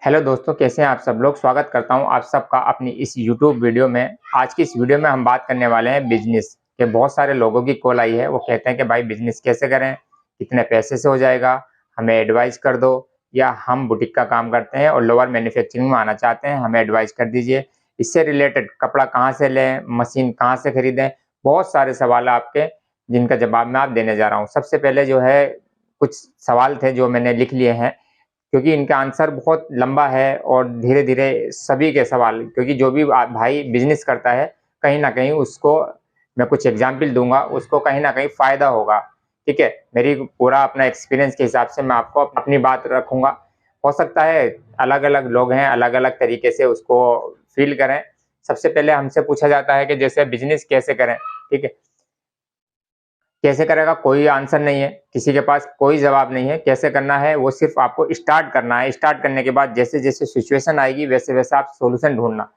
Hello दोस्तों, कैसे हैं आप सब लोग। स्वागत करता हूं आप सबका अपनी इस यूट्यूब वीडियो में। आज की इस वीडियो में हम बात करने वाले हैं बिजनेस के। बहुत सारे लोगों की कॉल आई है, वो कहते हैं कि भाई बिजनेस कैसे करें, कितने पैसे से हो जाएगा, हमें एडवाइस कर दो। या हम बुटीक का काम करते हैं और लोअर मैन्युफैक्चरिंग में आना चाहते हैं, हमें एडवाइस कर दीजिए। इससे रिलेटेड कपड़ा कहाँ से लें, मशीन कहाँ से खरीदें, बहुत सारे सवाल आपके, जिनका जवाब मैं आप देने जा रहा हूँ। सबसे पहले जो है, कुछ सवाल थे जो मैंने लिख लिए हैं, क्योंकि इनका आंसर बहुत लंबा है और धीरे धीरे सभी के सवाल, क्योंकि जो भी भाई बिजनेस करता है कहीं ना कहीं उसको मैं कुछ एग्जाम्पल दूंगा, उसको कहीं ना कहीं फायदा होगा। ठीक है, मेरी पूरा अपना एक्सपीरियंस के हिसाब से मैं आपको अपनी बात रखूंगा। हो सकता है अलग अलग लोग हैं, अलग अलग तरीके से उसको फील करें। सबसे पहले हमसे पूछा जाता है कि जैसे बिजनेस कैसे करें। ठीक है, कैसे करेगा कोई आंसर नहीं है, किसी के पास कोई जवाब नहीं है। कैसे करना है वो सिर्फ आपको स्टार्ट करना है। स्टार्ट करने के बाद जैसे जैसे सिचुएशन आएगी वैसे वैसे आप सोल्यूशन ढूंढना।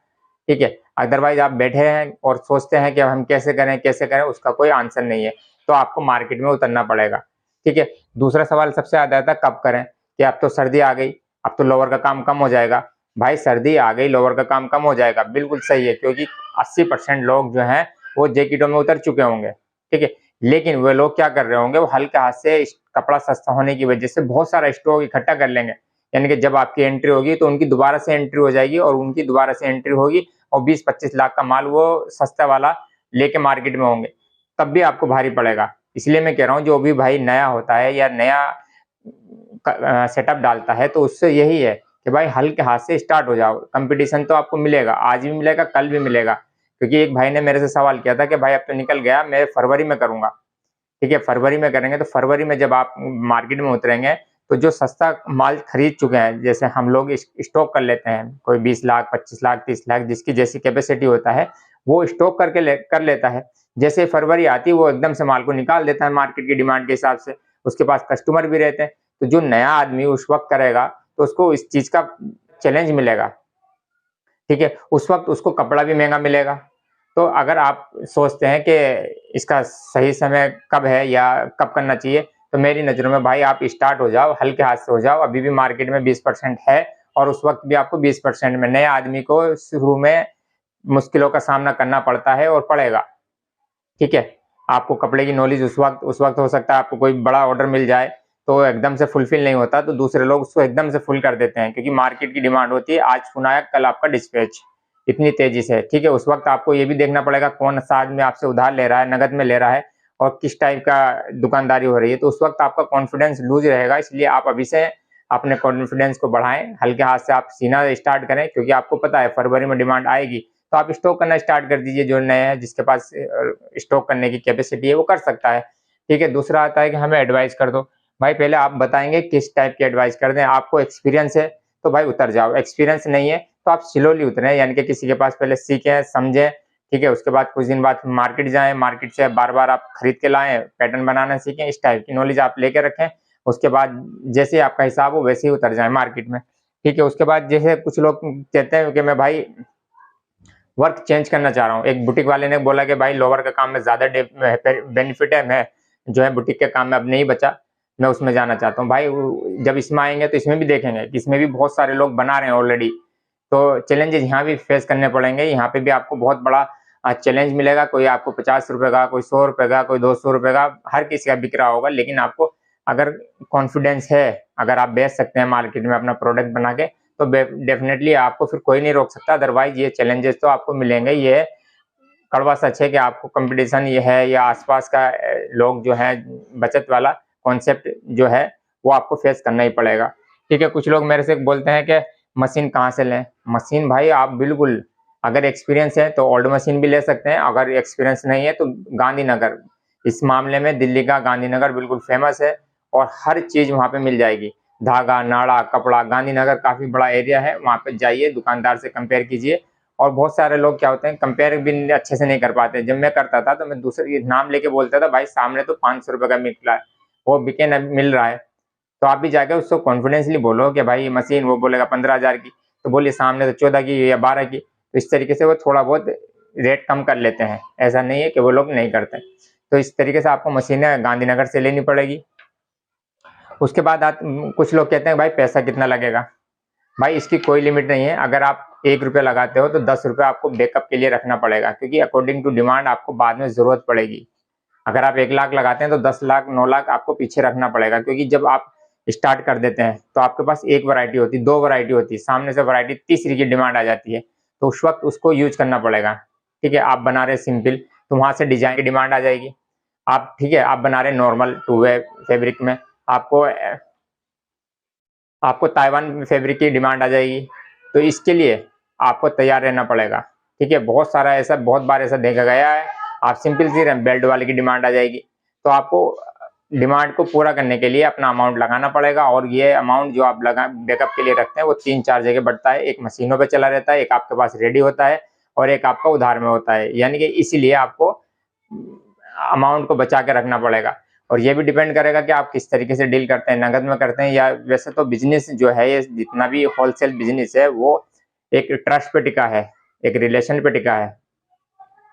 ठीक है, अदरवाइज आप बैठे हैं और सोचते हैं कि हम कैसे करें, उसका कोई आंसर नहीं है, तो आपको मार्केट में उतरना पड़ेगा। ठीक है, दूसरा सवाल सबसे ज्यादा आता है कब करें, कि अब तो सर्दी आ गई, अब तो लोअर का काम कम हो जाएगा। भाई सर्दी आ गई, लोअर का काम कम हो जाएगा, बिल्कुल सही है, क्योंकि 80% लोग जो हैं वो जैकेटों में उतर चुके होंगे। ठीक है, लेकिन वे लोग क्या कर रहे होंगे, वो हल्के हाथ से कपड़ा सस्ता होने की वजह से बहुत सारा स्टॉक इकट्ठा कर लेंगे। यानी कि जब आपकी एंट्री होगी तो उनकी दोबारा से एंट्री हो जाएगी, और उनकी दोबारा से एंट्री होगी, और 20-25 लाख का माल वो सस्ता वाला लेके मार्केट में होंगे, तब भी आपको भारी पड़ेगा। इसलिए मैं कह रहा हूँ, जो भी भाई नया होता है या नया सेटअप डालता है, तो उससे यही है कि भाई हल्के हाथ से स्टार्ट हो जाओ। कंपटीशन तो आपको मिलेगा, आज भी मिलेगा, कल भी मिलेगा। क्योंकि एक भाई ने मेरे से सवाल किया था कि भाई अब तो निकल गया, मैं फरवरी में करूंगा। ठीक है, फरवरी में करेंगे, तो फरवरी में जब आप मार्केट में उतरेंगे, तो जो सस्ता माल खरीद चुके हैं, जैसे हम लोग स्टॉक कर लेते हैं, कोई 20 लाख, 25 लाख, 30 लाख, जिसकी जैसी कैपेसिटी होता है वो स्टॉक कर लेता है। जैसे फरवरी आती है वो एकदम से माल को निकाल देता है मार्केट की डिमांड के हिसाब से। उसके पास कस्टमर भी रहते हैं, तो जो नया आदमी उस वक्त करेगा तो उसको इस चीज का चैलेंज मिलेगा। ठीक है, उस वक्त उसको कपड़ा भी महंगा मिलेगा। तो अगर आप सोचते हैं कि इसका सही समय कब है या कब करना चाहिए, तो मेरी नज़रों में भाई आप स्टार्ट हो जाओ, हल्के हाथ से हो जाओ। अभी भी मार्केट में 20% है, और उस वक्त भी आपको 20% में, नए आदमी को शुरू में मुश्किलों का सामना करना पड़ता है और पड़ेगा। ठीक है, आपको कपड़े की नॉलेज उस वक्त हो सकता है आपको कोई बड़ा ऑर्डर मिल जाए, तो एकदम से फुलफिल नहीं होता, तो दूसरे लोग उसको एकदम से फुल कर देते हैं, क्योंकि मार्केट की डिमांड होती है आज सुनाया कल आपका डिस्पैच, इतनी तेजी से। ठीक है, उस वक्त आपको ये भी देखना पड़ेगा कौन सा आदमी आपसे उधार ले रहा है, नगद में ले रहा है, और किस टाइप का दुकानदारी हो रही है। तो उस वक्त आपका कॉन्फिडेंस लूज रहेगा, इसलिए आप अभी से अपने कॉन्फिडेंस को बढ़ाएं, हल्के हाथ से आप सीना स्टार्ट करें, क्योंकि आपको पता है फरवरी में डिमांड आएगी। तो आप स्टॉक करना स्टार्ट कर दीजिए, जो नए हैं जिसके पास स्टॉक करने की कैपेसिटी है वो कर सकता है। ठीक है, दूसरा आता है कि हमें एडवाइस कर दो। भाई पहले आप बताएंगे किस टाइप की एडवाइस कर दें। आपको एक्सपीरियंस है तो भाई उतर जाओ, एक्सपीरियंस नहीं है तो आप स्लोली उतरें, यानी कि किसी के पास पहले सीखें समझें। ठीक है, उसके बाद कुछ दिन बाद मार्केट जाएं, मार्केट से बार बार आप खरीद के लाएं, पैटर्न बनाना सीखें, इस टाइप की नॉलेज आप लेके रखें। उसके बाद जैसे आपका हिसाब हो वैसे ही उतर जाए मार्केट में। ठीक है, उसके बाद जैसे कुछ लोग कहते हैं कि मैं भाई वर्क चेंज करना चाह रहा हूँ। एक बुटीक वाले ने बोला कि भाई लोअर का काम में ज्यादा बेनिफिट है, मैं जो है बुटीक के काम में अब नहीं बचा, मैं उसमें जाना चाहता हूँ। भाई जब इसमें आएंगे तो इसमें भी देखेंगे कि इसमें भी बहुत सारे लोग बना रहे हैं ऑलरेडी, तो चैलेंजेस यहाँ भी फेस करने पड़ेंगे। यहाँ पे भी आपको बहुत बड़ा चैलेंज मिलेगा। कोई आपको 50 रुपए का, कोई 100 रुपए का, कोई 200 रुपए का, हर किसी का बिक रहा होगा। लेकिन आपको अगर कॉन्फिडेंस है, अगर आप बेच सकते हैं मार्केट में अपना प्रोडक्ट बना के, तो डेफिनेटली आपको फिर कोई नहीं रोक सकता। अदरवाइज ये चैलेंजेस तो आपको मिलेंगे। ये कड़वा सच है कि आपको कंपटीशन ये है, या आसपास का लोग जो है, बचत वाला कॉन्सेप्ट जो है वो आपको फेस करना ही पड़ेगा। ठीक है, कुछ लोग मेरे से बोलते हैं कि मशीन कहाँ से लें। मशीन भाई आप बिल्कुल, अगर एक्सपीरियंस है तो ओल्ड मशीन भी ले सकते हैं, अगर एक्सपीरियंस नहीं है तो गांधीनगर, इस मामले में दिल्ली का गांधीनगर बिल्कुल फेमस है, और हर चीज वहाँ पे मिल जाएगी। धागा, नाड़ा, कपड़ा, गांधीनगर काफी बड़ा एरिया है, वहाँ पे जाइए, दुकानदार से कंपेयर कीजिए। और बहुत सारे लोग क्या होते हैं, कंपेयर भी अच्छे से नहीं कर पाते। जब मैं करता था तो मैं दूसरे नाम लेके बोलता था, भाई सामने तो 500 रुपए का मिल रहा है, वो बिके न मिल रहा है। तो आप भी जाके उसको कॉन्फिडेंसली बोलो कि भाई मशीन, वो बोलेगा 15,000 की, तो बोलिए सामने तो 14 की या 12 की। तो इस तरीके से वो थोड़ा बहुत रेट कम कर लेते हैं, ऐसा नहीं है कि वो लोग नहीं करते। तो इस तरीके से आपको मशीनें गांधीनगर से लेनी पड़ेगी। उसके बाद कुछ लोग कहते हैं भाई पैसा कितना लगेगा। भाई इसकी कोई लिमिट नहीं है। अगर आप 1 रुपये लगाते हो तो 10 रुपये आपको बैकअप के लिए रखना पड़ेगा, क्योंकि अकॉर्डिंग टू डिमांड आपको बाद में ज़रूरत पड़ेगी। अगर आप 1 लाख लगाते हैं तो 10 लाख 9 लाख आपको पीछे रखना पड़ेगा, क्योंकि जब आप स्टार्ट कर देते हैं तो आपके पास एक वैरायटी होती है, 2 वैरायटी होती है, सामने से वैरायटी तीसरी की डिमांड आ जाती है, तो उस वक्त उसको यूज करना पड़ेगा। ठीक है, आप बना रहे सिंपल तो वहां से डिजाइन की डिमांड आ जाएगी। आप ठीक है, आप बना रहे नॉर्मल 2 वे फैब्रिक में, आपको आपको ताइवान फैब्रिक की डिमांड आ जाएगी। तो इसके लिए आपको तैयार रहना पड़ेगा। ठीक है, बहुत सारा ऐसा, बहुत बार ऐसा देखा गया है। आप सिंपल सी बेल्ट वाले की डिमांड आ जाएगी, तो आपको डिमांड को पूरा करने के लिए अपना अमाउंट लगाना पड़ेगा। और ये अमाउंट जो आप लगा बैकअप के लिए रखते हैं वो 3-4 जगह बढ़ता है। एक मशीनों पे चला रहता है, एक आपके पास रेडी होता है, और एक आपका उधार में होता है। यानी कि इसीलिए आपको अमाउंट को बचा के रखना पड़ेगा। और ये भी डिपेंड करेगा कि आप किस तरीके से डील करते हैं, नगद में करते हैं या वैसे तो बिजनेस जो है, ये जितना भी होलसेल बिजनेस है वो एक ट्रस्ट पे टिका है, एक रिलेशन पे टिका है।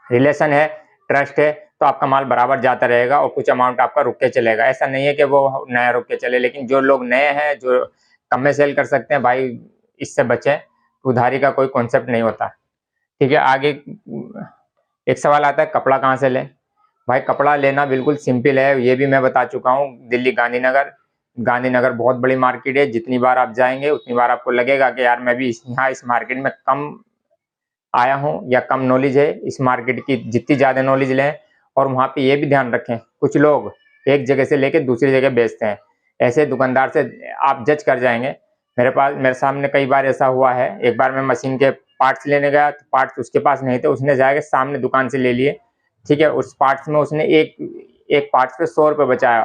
रिलेशन है, ट्रस्ट है, तो आपका माल बराबर जाता रहेगा और कुछ अमाउंट आपका रुक के चलेगा। ऐसा नहीं है कि वो नया रुक के चले। लेकिन जो लोग नए हैं, जो कम में सेल कर सकते हैं, भाई इससे बचें। उधारी का कोई कॉन्सेप्ट नहीं होता। ठीक है, आगे एक सवाल आता है, कपड़ा कहाँ से लें? भाई कपड़ा लेना बिल्कुल सिंपल है, ये भी मैं बता चुका हूँ। दिल्ली गांधीनगर, गांधीनगर बहुत बड़ी मार्केट है। जितनी बार आप जाएंगे उतनी बार आपको लगेगा कि यार मैं भी यहाँ इस मार्केट में कम आया हूँ या कम नॉलेज है। इस मार्केट की जितनी ज़्यादा नॉलेज लें। और वहाँ पे ये भी ध्यान रखें, कुछ लोग एक जगह से लेके दूसरी जगह बेचते हैं। ऐसे दुकानदार से आप जज कर जाएंगे। मेरे सामने कई बार ऐसा हुआ है। एक बार मैं मशीन के पार्ट्स लेने गया तो पार्ट्स उसके पास नहीं थे, उसने जाके सामने दुकान से ले लिए। ठीक है, उस पार्ट्स में उसने एक एक पार्ट्स पे 100 रुपये बचाया,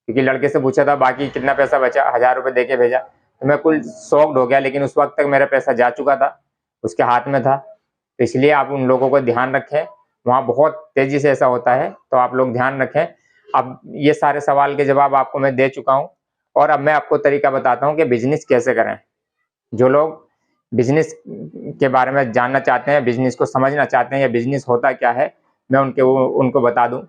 क्योंकि लड़के से पूछा था बाकी कितना पैसा बचा, 1000 रुपये दे के भेजा। तो मैं कुल शॉक्ड हो गया, लेकिन उस वक्त तक मेरा पैसा जा चुका था, उसके हाथ में था। तो इसलिए आप उन लोगों को ध्यान रखें, वहाँ बहुत तेजी से ऐसा होता है, तो आप लोग ध्यान रखें। अब ये सारे सवाल के जवाब आपको मैं दे चुका हूँ, और अब मैं आपको तरीका बताता हूँ कि बिजनेस कैसे करें। जो लोग बिजनेस के बारे में जानना चाहते हैं, बिजनेस को समझना चाहते हैं या बिजनेस होता क्या है, मैं उनको बता दूं।